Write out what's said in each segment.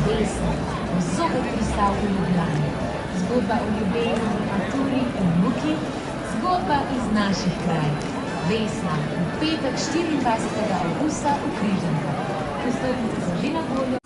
Besa, Zogo Cristal Uliblani. Zgodba o ljubezni, Arturi in Luki. Zgodba iz naših krajev. Vesna, v petek 24. avgusta v Križankah. Vstopnice so že na voljo.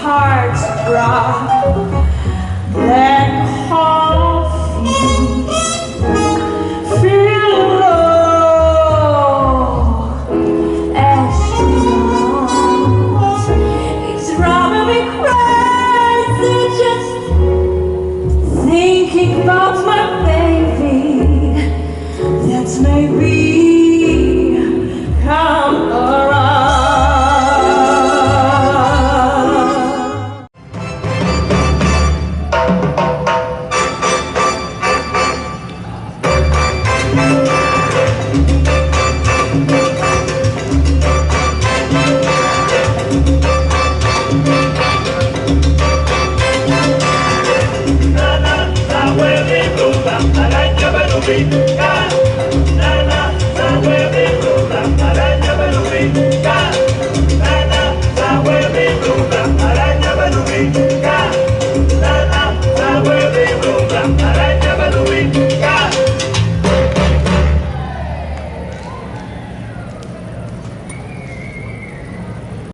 Hearts drop, black coffee, feel low as it's driving me crazy just thinking about my baby that's maybe come around. Beat.